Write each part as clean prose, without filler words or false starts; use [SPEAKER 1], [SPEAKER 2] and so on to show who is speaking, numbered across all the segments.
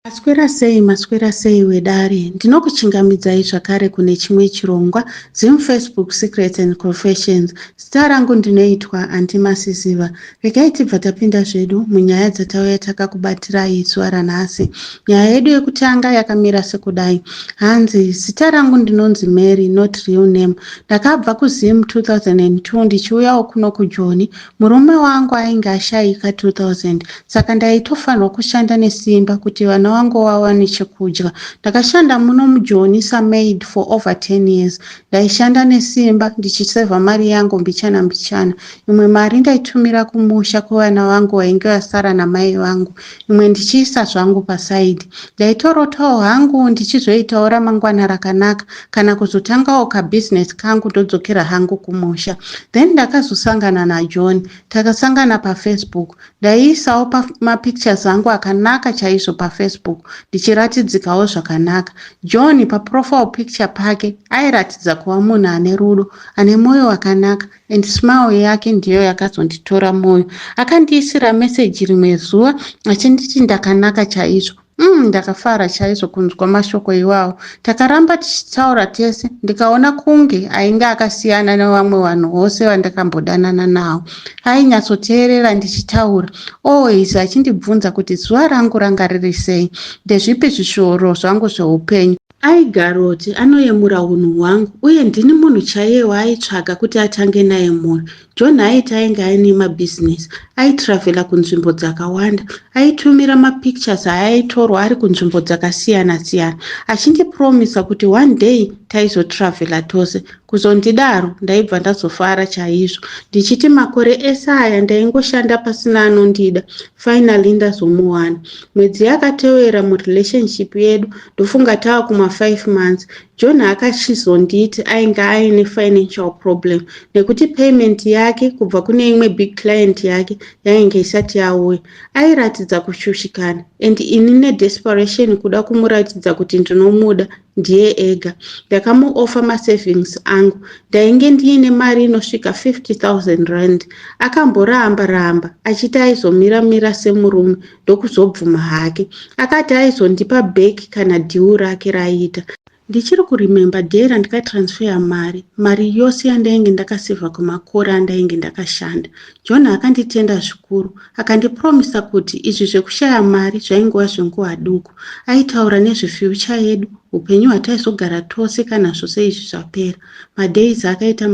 [SPEAKER 1] Maswera sei wedare, ndinokuchingamidzai zvakare kune chimwe chirongwa Zim Facebook Secrets and Confessions. Zita rangu ndinoitwa Anti Masisiva. Regai tibva tapinda zvedu munyaya dzatauya takakubatirai zuva ranhasi. Nyaya yedu yekutanga yakamira sekudai. Hanzi, zita rangu ndinonzi Mary, not real name. Ndakabva kuZim 2002 ndichiuyawo kuno kuJoni. Murume wangu ainge ashaika 2000, saka ndaitofanirwa kushanda nesimba kuti vana wangu wawane chekudya. Ndakashanda muno muJoni samaid for over 10 years. Ndaishanda nesimba ndichisevha mari yangu mbichana mbichana. Imwe mari ndaitumira kumusha kuvana vangu vainge vasara namai vangu, imwe ndichiisa zvangu pasaidi. Ndaitorotawo hangu ndichizoitawo ramangwana rakanaka kana kuzotangawo kabusiness kangu ndodzokera hangu kumusha. Then ndakazosangana naJohn, takasangana paFacebook. Ndaiisawo mapictures angu akanaka chaizvo paFacebook ndichiratidzikawo zvakanaka. John paprofile picture pake airatidza kuva munhu ane rudo, ane mwoyo wakanaka, and smile yake ndiyo yakazonditora mwoyo. Akandiisira message rimwe zuva achinditi ndakanaka chaizvo. Ndakafara chaizvo kunzwa mashoko iwawo. Takaramba tichitaura tese, ndikaona kunge ainge akasiyana nevamwe vanhu vose vandakambodanana navo. Ainyatsoteerera ndichitaura, always achindibvunza kuti zuva rangu ranga riri sei, ndezvipi zvishoro zvangu zveupenyu. Aigaroti anoyemura unhu hwangu, uye ndini munhu chaiye waaitsvaga kuti atange naye mhuri. John aiti ainge aine mabhizinesi, aitravhela kunzvimbo dzakawanda, aitumira mapictures aaitorwa ari kunzvimbo dzakasiyana siyana, achindipromisa kuti one day taizotravhela tose. Kuzondidaro ndaibva ndazofara chaizvo, ndichiti makore ese aya ndaingoshanda pasina anondida. Finally ndazomuwana. Mwedzi yakatevera murelationship yedu, ndofunga tava kuma5 months. John akachizonditi ainge aine financial problem nekuti payment yake kubva kune imwe big client yake yainge isati yauya. Airatidza kushushikana, and ini nedesperation kuda kumuratidza kuti ndinomuda ndiye ega. Ndakamuofa masavings angu, ndainge ndiine mari inosvika 50,000 rand. Akamboramba achiti aizomira semurume ndokuzobvuma hake. Akati aizondipa bheki kana dhiu rake raita. Ndichiri kuremember day randikatransfer mari yose yandainge ndakasevha kumakore andainge ndakashanda. John akanditenda zvikuru, akandipromisa kuti izvi zvekushaya mari zvaingova zvenguva duku. Aitaura nezvefuture yedu, upenyu hwataizogara tose kana zvose izvi zvapera. Madays akaita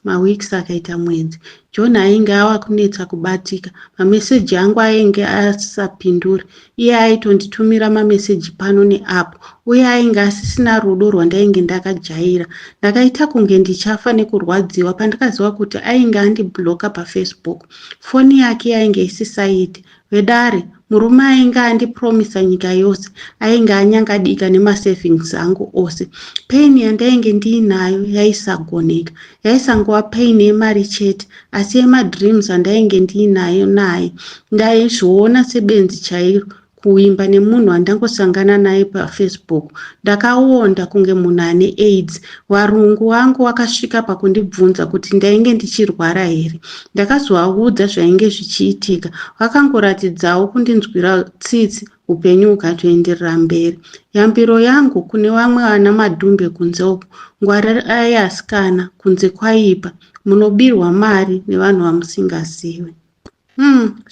[SPEAKER 1] maweeks akaita mwedzi. John ainge ava kunetsa kubatika, mameseji angu ainge asapindura. Iye aitonditumira mameseji pano neapo, uye ainge asisina rudo rwandainge ndakajaira. Ndakaita kunge ndichafa nekurwadziwa pandikaziva kuti ainge andibloka paFacebook. Foni yake yainge isisaiti. Vedare, murume ainge andipromisa nyika yose, ainge anyangadika nemasavings angu ose. Pain yandainge ndiinayo yaisagoneka, yaisangova pain yemari chete, asi yemadreams andainge ndiinayo naye. Ndaizviona sebenzi chairo, kuimba nemunhu wandangosangana naye paFacebook. Ndakaonda kunge munhu ane AIDS. Varungu vangu vakasvika pakundibvunza kuti ndainge ndichirwara here. Ndakazovaudza zvainge zvichiitika. Vakangoratidzawo kundinzwira tsitsi, upenyu hukatoenderera mberi. Yambiro yangu kune vamwe vana madhumbe kunze uko, ngwara aiasikana kunze kwaipa, munobirwa mari nevanhu vamusingazivi.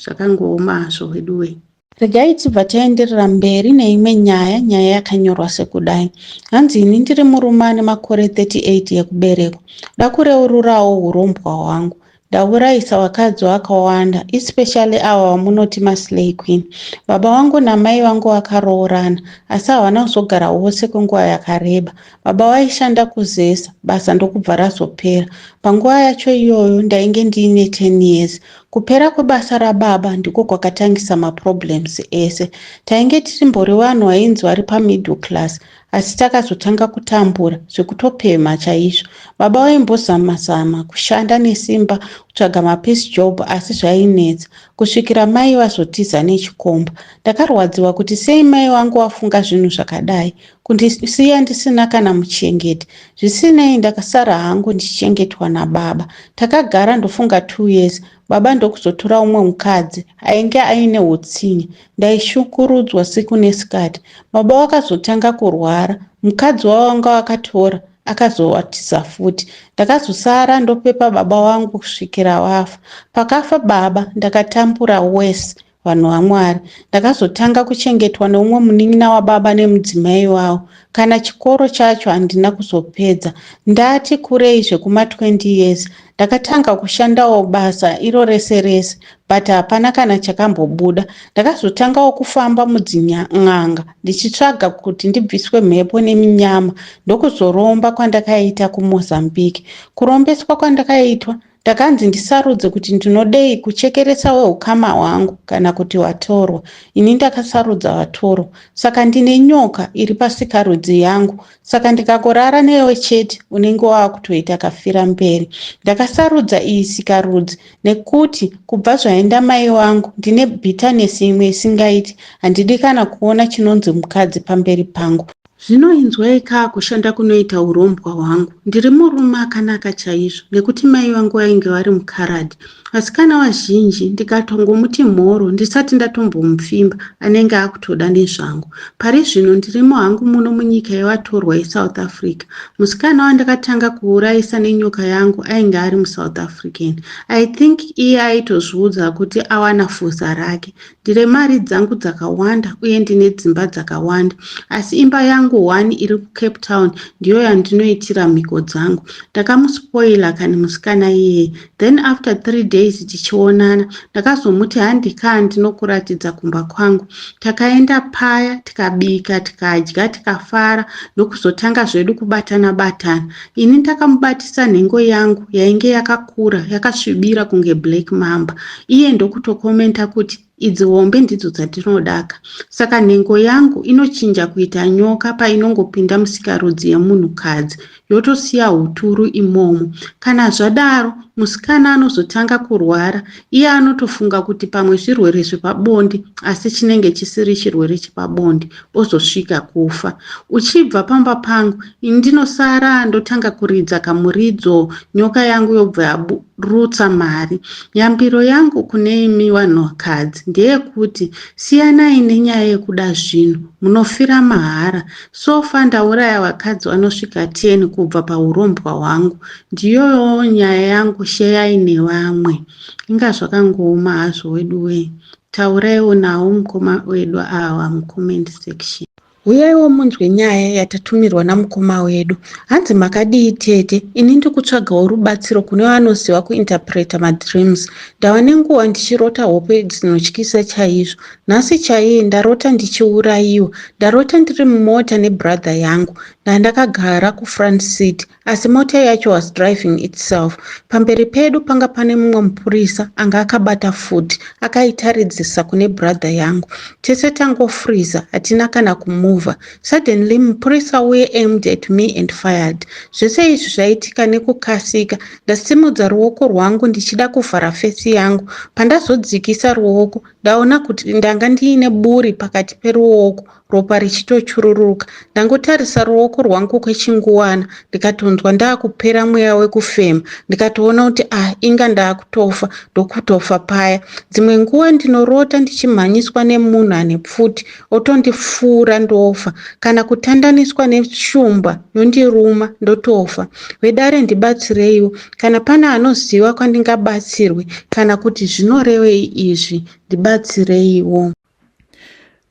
[SPEAKER 1] Zvakangooma hazvo weduwe. Regai tibva taenderera mberi neimwe nyaya yakanyorwa sekudai. Hanzi ini ndiri murume ane makore 38 ekuberekwa. Ndakureururawo urombo hwangu. Ndaurayisa vakadzi vakawanda, especially ava vamunoti maslay queen. Baba vangu namai vangu vakaroorana, asi havana kuzogara wose kwenguva yakareba. Baba vaishanda kuzesa, basa ndokubva razopera. Panguva yacho iyoyo ndainge ndiine 10 years. Kupera kwebasa rababa ndiko kwakatangisa maproblems ese. Tainge tirimbori vanhu vainzi vari pamiddle class, asi takazotanga kutambura zvekutopema chaizvo. Baba vaimbozama kushanda nesimba kutsvaga mapiece job asi zvainetsa kusvikira mai vazotiza nechikomba. Ndakarwadziwa kuti sei mai vangu vafunga zvinhu zvakadai, kundisiya ndisina kana muchengeti. Zvisinei ndakasara hangu ndichengetwa nababa. Takagara ndofunga 2 years. Baba ndokuzotora umwe mukadzi ainge aine utsinye. Ndaishukurudzwa siku nesikati. Baba wakazotanga kurwara, mukadzi wawanga wakatora akazowatiza futi. Ndakazosara ndopepa baba wangu kusvikira wafa. Pakafa baba ndakatambura wese vanhu vaMwari. Ndakazotanga kuchengetwa neumwe munin'ina wababa nemudzimai wavo. Kana chikoro chacho handina kuzopedza. Ndati kurei zvekuma 20 years. Ndakatanga kushandawo basa iro rese rese, but hapana kana chakambobuda. Ndakazotangawo kufamba mudzinyanga ndichitsvaga kuti ndibviswe mhepo neminyama, ndokuzoromba kwandakaita kuMozambique. Kurombeswa kwandakaitwa ndakanzi ndisarudze kuti ndinodei, kuchekeresa weukama hwangu kana kuti watorwa. Ini ndakasarudza watorwa, saka ndine nyoka iri pasikarudzi yangu. Saka ndikakorara newe chete unenge wakutoita kafira mberi. Ndakasarudza iyi sikarudzi nekuti kubva zvaenda mai wangu ndine bitterness imwe isingaiti. Handidi kana kuona chinonzi mukadzi pamberi pangu. Zvinoinzwaika kushanda kunoita urombwa hwangu. Ndiri murume akanaka chaizvo nekuti mai vangu vainge vari muKaradi. Vasikana vazhinji ndikatongomuti mhoro ndisati ndatombomupfimba anenge akutoda nezvangu. Pari zvino ndirimo hangu muno munyika yevatorwa yeSouth Africa. Musikana wandakatanga kuurayisa nenyoka yangu ainge ari muSouth African. I think iye aitozviudza kuti awana fuza rake. Ndine mari dzangu dzakawanda uye ndine dzimba dzakawanda, asi imba yangu 1 iri kuCape Town ndiyo yandinoitira mhiko dzangu. Ndakamuspoila kani musikana iyeye. Then after 3 days tichionana, ndakazomuti handikaa ndinokuratidza kumba kwangu. Takaenda paya, tikabika, tikadya, tikafara, ndokuzotanga zvedu kubatana-batana. Ini ndakamubatisa nhengo yangu yainge yakakura, yakasvibira kunge Black Mamba. Iye ndokutokomenta kuti idzi hombe ndidzo dzandinodaka. Saka nhengo yangu inochinja kuita nyoka painongopinda musikarudzi yemunhukadzi, yotosiya huturu imomo. Kana zvadaro, musikana anozotanga kurwara, iye anotofunga kuti pamwe zvirwere zvepabonde, asi chinenge chisiri chirwere chepabonde, ozosvika kufa. Uchibva pamba pangu, ini ndinosara ndotanga kuridza kamuridzo, nyoka yangu yobva yaburutsa mari. Yambiro yangu kune imi vanhukadzi ndeyekuti siyanai nenyaya yekuda zvinhu, munofira mahara. Sofa ndauraya vakadzi vanosvika 10 kubva paurombwa hwangu. Ndiyowo nyaya yangu, sheyai nevamwe. Inga zvakangooma hazvo wedu we. Tauraiwo nawo mukoma wedu ava mucomment section. Uyaiwo munzwe nyaya yatatumirwa namukoma wedu. Hanzi makadii tete, ini ndikutsvagawo rubatsiro kune vanoziva kuinterpreta madreams. Ndava nenguva ndichirota hope dzinotyisa chaizvo. Nhasi chaiye ndarota ndichiurayiwa. Ndarota ndiri mumota nebrother yangu. Ndakagara kufront seat, asi mota yacho was driving itself. Pamberi pedu panga pane mumwe mupurisa anga akabata futi, akaitaridzisa kune brother yangu. Tese tangofreeza, hatina kana kumova. Suddenly mupurisa uye aimed at me and fired. Zvese izvi zvaitika nekukasika. Ndasimudza ruoko rwangu ndichida kuvhara fesi yangu. Pandazodzikisa ruoko, ndaona kuti ndanga ndiine buri pakati peruoko, ropa richitochururuka. Ndangotarisa ruoko rwangu kwechinguwana, ndikatonzwa ndaakupera mweya wekufema. Ndikatoona kuti inga ndaakutofa, ndokutofa paya. Dzimwe nguva ndinorota ndichimhanyiswa nemunhu ane pfuti, otondipfuura ndofa, kana kutandaniswa neshumba yondiruma ndotofa. Vedare ndibatsireiwo, kana pana anoziva kwandingabatsirwe, kana kuti zvinorevei izvi, ndibatsireiwo.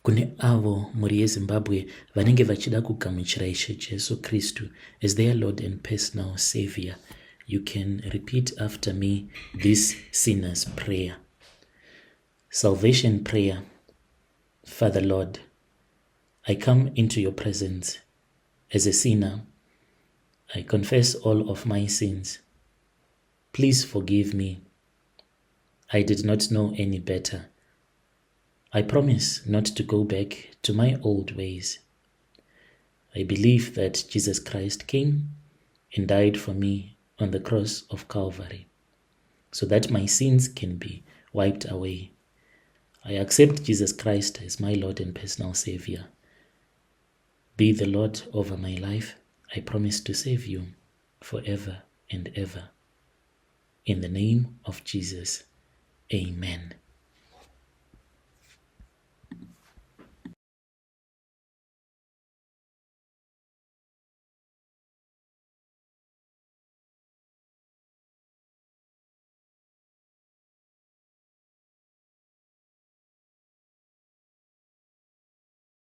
[SPEAKER 2] Kune avo mhuri yeZimbabwe vanenge vachida kugamuchira Ishe Jesu Kristu as their Lord and personal Savior, you can repeat after me this sinner's prayer. Salvation prayer. Father Lord, I come into your presence as a sinner. I confess all of my sins. Please forgive me. I did not know any better. I promise not to go back to my old ways. I believe that Jesus Christ came and died for me on the cross of Calvary. so that my sins can be wiped away. I accept Jesus Christ as my Lord and personal Savior. Be the Lord over my life. I promise to save you forever and ever. In the name of Jesus, amen.